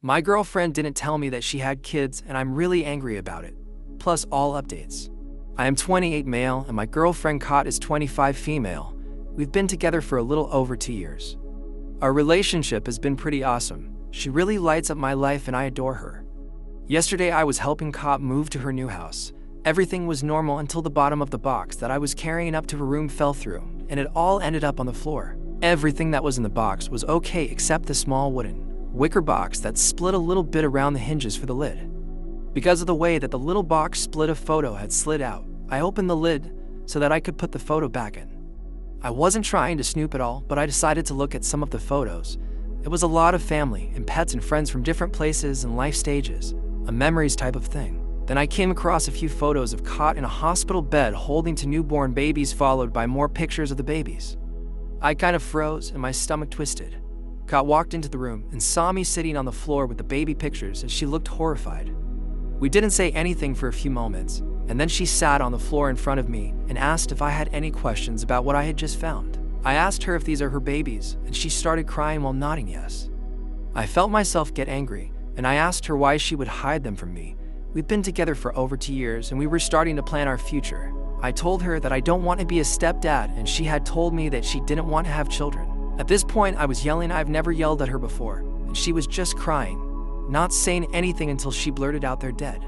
My girlfriend didn't tell me that she had kids, and I'm really angry about it. Plus all updates. I am 28 male and my girlfriend Kat is 25 female. We've been together for a little over 2 years. Our relationship has been pretty awesome. She really lights up my life and I adore her. Yesterday I was helping Kat move to her new house. Everything was normal until the bottom of the box that I was carrying up to her room fell through, and it all ended up on the floor. Everything that was in the box was okay except the small wooden wicker box that split a little bit around the hinges for the lid. Because of the way that the little box split, a photo had slid out. I opened the lid so that I could put the photo back in. I wasn't trying to snoop at all, but I decided to look at some of the photos. It was a lot of family and pets and friends from different places and life stages, a memories type of thing. Then I came across a few photos of Kat in a hospital bed holding 2 newborn babies, followed by more pictures of the babies. I kind of froze and my stomach twisted. Kat walked into the room and saw me sitting on the floor with the baby pictures and she looked horrified. We didn't say anything for a few moments, and then she sat on the floor in front of me and asked if I had any questions about what I had just found. I asked her if these are her babies, and she started crying while nodding yes. I felt myself get angry, and I asked her why she would hide them from me. We've been together for over 2 years, and we were starting to plan our future. I told her that I don't want to be a stepdad, and she had told me that she didn't want to have children. At this point, I was yelling. I've never yelled at her before, and she was just crying, not saying anything until she blurted out they're dead.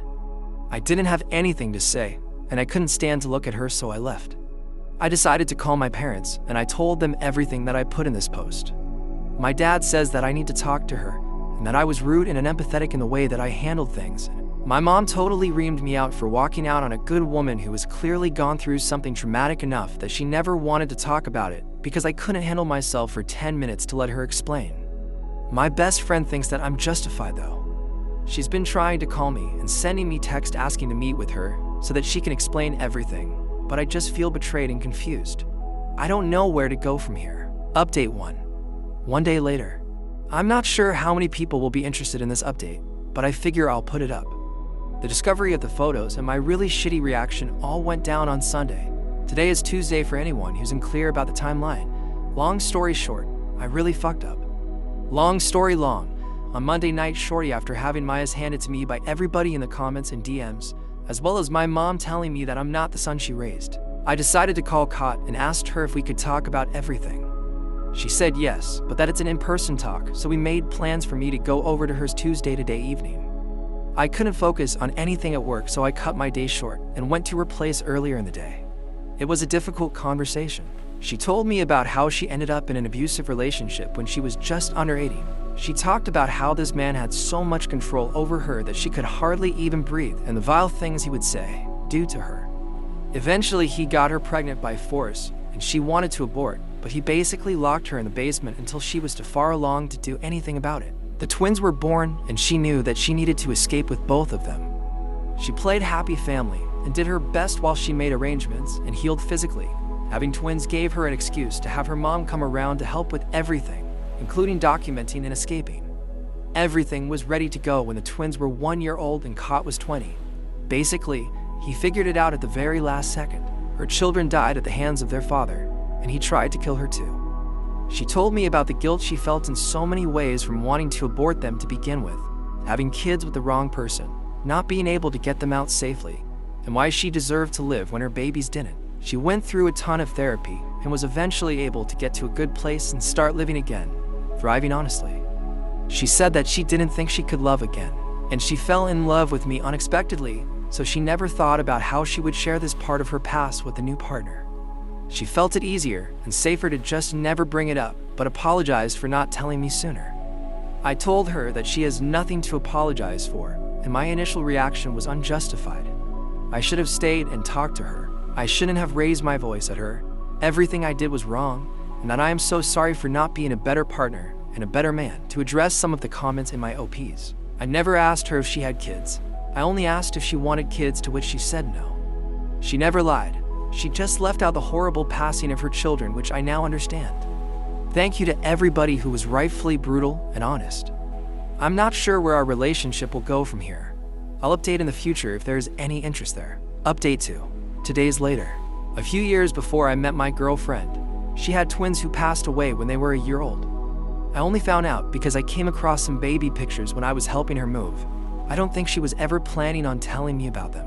I didn't have anything to say, and I couldn't stand to look at her, so I left. I decided to call my parents, and I told them everything that I put in this post. My dad says that I need to talk to her, and that I was rude and unempathetic in the way that I handled things. My mom totally reamed me out for walking out on a good woman who was clearly gone through something traumatic enough that she never wanted to talk about it, because I couldn't handle myself for 10 minutes to let her explain. My best friend thinks that I'm justified though. She's been trying to call me and sending me text asking to meet with her so that she can explain everything, but I just feel betrayed and confused. I don't know where to go from here. Update 1. 1 day later. I'm not sure how many people will be interested in this update, but I figure I'll put it up. The discovery of the photos and my really shitty reaction all went down on Sunday. Today is Tuesday for anyone who's unclear about the timeline. Long story short, I really fucked up. Long story long. On Monday night, shortly after having my ass handed to me by everybody in the comments and DMs, as well as my mom telling me that I'm not the son she raised, I decided to call Kat and asked her if we could talk about everything. She said yes, but that it's an in-person talk, so we made plans for me to go over to hers Tuesday evening. I couldn't focus on anything at work, so I cut my day short and went to her place earlier in the day. It was a difficult conversation. She told me about how she ended up in an abusive relationship when she was just under 18. She talked about how this man had so much control over her that she could hardly even breathe, and the vile things he would say, do to her. Eventually, he got her pregnant by force, and she wanted to abort, but he basically locked her in the basement until she was too far along to do anything about it. The twins were born, and she knew that she needed to escape with both of them. She played happy family and did her best while she made arrangements and healed physically. Having twins gave her an excuse to have her mom come around to help with everything, including documenting and escaping. Everything was ready to go when the twins were 1 year old and Kat was 20. Basically, he figured it out at the very last second. Her children died at the hands of their father, and he tried to kill her too. She told me about the guilt she felt in so many ways from wanting to abort them to begin with, having kids with the wrong person, not being able to get them out safely, and why she deserved to live when her babies didn't. She went through a ton of therapy and was eventually able to get to a good place and start living again, thriving honestly. She said that she didn't think she could love again, and she fell in love with me unexpectedly, so she never thought about how she would share this part of her past with a new partner. She felt it easier and safer to just never bring it up, but apologized for not telling me sooner. I told her that she has nothing to apologize for, and my initial reaction was unjustified. I should have stayed and talked to her. I shouldn't have raised my voice at her. Everything I did was wrong, and that I am so sorry for not being a better partner and a better man to address some of the comments in my OPs. I never asked her if she had kids. I only asked if she wanted kids, to which she said no. She never lied. She just left out the horrible passing of her children, which I now understand. Thank you to everybody who was rightfully brutal and honest. I'm not sure where our relationship will go from here. I'll update in the future if there is any interest there. Update 2. 2 days later. A few years before I met my girlfriend, she had twins who passed away when they were a year old. I only found out because I came across some baby pictures when I was helping her move. I don't think she was ever planning on telling me about them.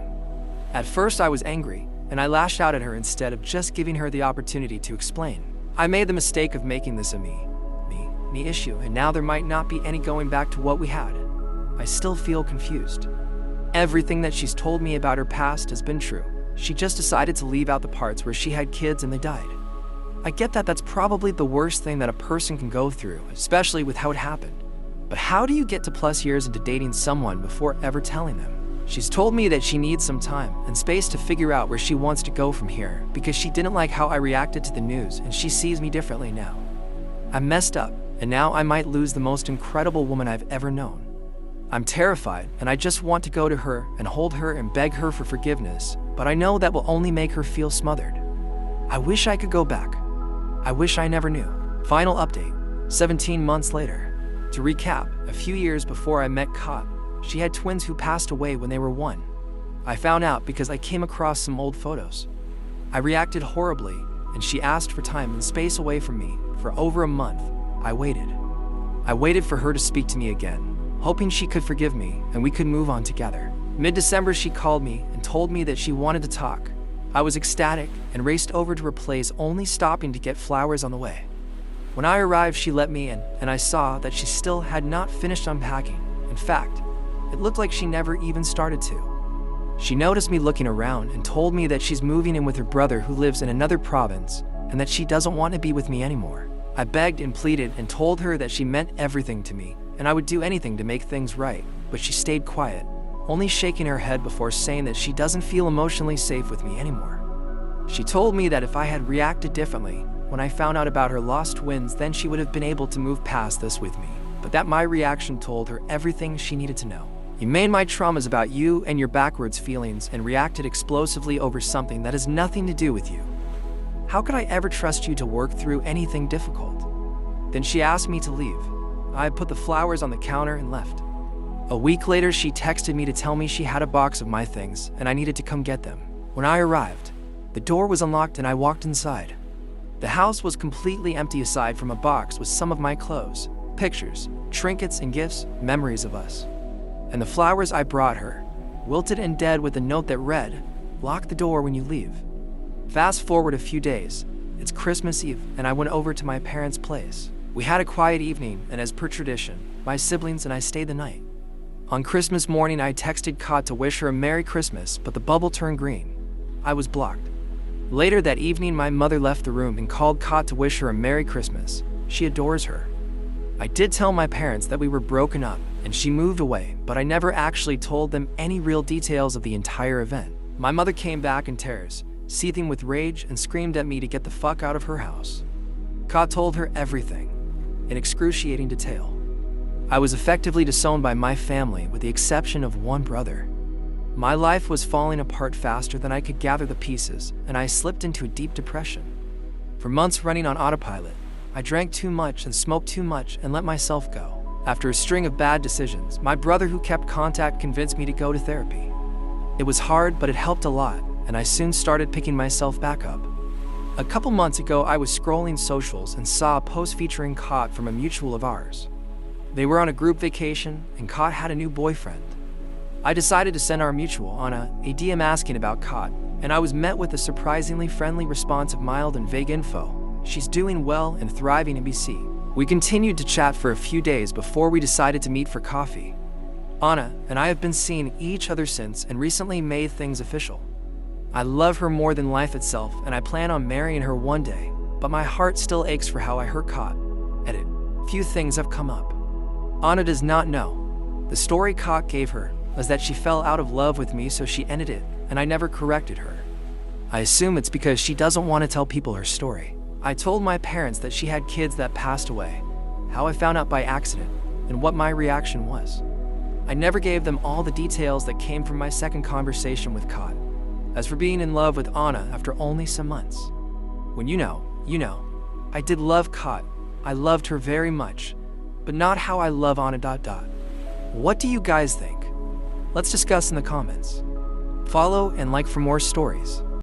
At first I was angry, and I lashed out at her instead of just giving her the opportunity to explain. I made the mistake of making this a me issue, and now there might not be any going back to what we had. I still feel confused. Everything that she's told me about her past has been true. She just decided to leave out the parts where she had kids and they died. I get that that's probably the worst thing that a person can go through, especially with how it happened. But how do you get to plus years into dating someone before ever telling them? She's told me that she needs some time and space to figure out where she wants to go from here because she didn't like how I reacted to the news and she sees me differently now. I messed up, and now I might lose the most incredible woman I've ever known. I'm terrified, and I just want to go to her and hold her and beg her for forgiveness, but I know that will only make her feel smothered. I wish I could go back. I wish I never knew. Final update, 17 months later. To recap, a few years before I met Kat, she had twins who passed away when they were 1. I found out because I came across some old photos. I reacted horribly, and she asked for time and space away from me. For over a month, I waited. I waited for her to speak to me again, hoping she could forgive me and we could move on together. Mid-December, she called me and told me that she wanted to talk. I was ecstatic and raced over to her place, only stopping to get flowers on the way. When I arrived, she let me in, and I saw that she still had not finished unpacking. In fact, it looked like she never even started to. She noticed me looking around and told me that she's moving in with her brother who lives in another province and that she doesn't want to be with me anymore. I begged and pleaded and told her that she meant everything to me and I would do anything to make things right, but she stayed quiet, only shaking her head before saying that she doesn't feel emotionally safe with me anymore. She told me that if I had reacted differently when I found out about her lost twins, then she would have been able to move past this with me, but that my reaction told her everything she needed to know. You made my traumas about you and your backwards feelings and reacted explosively over something that has nothing to do with you. How could I ever trust you to work through anything difficult? Then she asked me to leave. I put the flowers on the counter and left. A week later, she texted me to tell me she had a box of my things and I needed to come get them. When I arrived, the door was unlocked and I walked inside. The house was completely empty aside from a box with some of my clothes, pictures, trinkets and gifts, memories of us. And the flowers I brought her, wilted and dead with a note that read, "Lock the door when you leave." Fast forward a few days, it's Christmas Eve and I went over to my parents' place. We had a quiet evening and as per tradition, my siblings and I stayed the night. On Christmas morning, I texted Kat to wish her a Merry Christmas, but the bubble turned green. I was blocked. Later that evening, my mother left the room and called Kat to wish her a Merry Christmas. She adores her. I did tell my parents that we were broken up and she moved away, but I never actually told them any real details of the entire event. My mother came back in tears, seething with rage, and screamed at me to get the fuck out of her house. Kat told her everything, in excruciating detail. I was effectively disowned by my family with the exception of one brother. My life was falling apart faster than I could gather the pieces, and I slipped into a deep depression. For months running on autopilot, I drank too much and smoked too much and let myself go. After a string of bad decisions, my brother who kept contact convinced me to go to therapy. It was hard, but it helped a lot, and I soon started picking myself back up. A couple months ago, I was scrolling socials and saw a post featuring Kat from a mutual of ours. They were on a group vacation, and Kat had a new boyfriend. I decided to send our mutual on a DM asking about Kat, and I was met with a surprisingly friendly response of mild and vague info. She's doing well and thriving in BC. We continued to chat for a few days before we decided to meet for coffee. Anna and I have been seeing each other since and recently made things official. I love her more than life itself, and I plan on marrying her one day, but my heart still aches for how I hurt Kat. Edit. Few things have come up. Anna does not know. The story Kat gave her was that she fell out of love with me, so she ended it, and I never corrected her. I assume it's because she doesn't want to tell people her story. I told my parents that she had kids that passed away, how I found out by accident, and what my reaction was. I never gave them all the details that came from my second conversation with Kat. As for being in love with Anna after only some months. When you know. I did love Kat. I loved her very much, but not how I love Anna. What do you guys think? Let's discuss in the comments. Follow and like for more stories.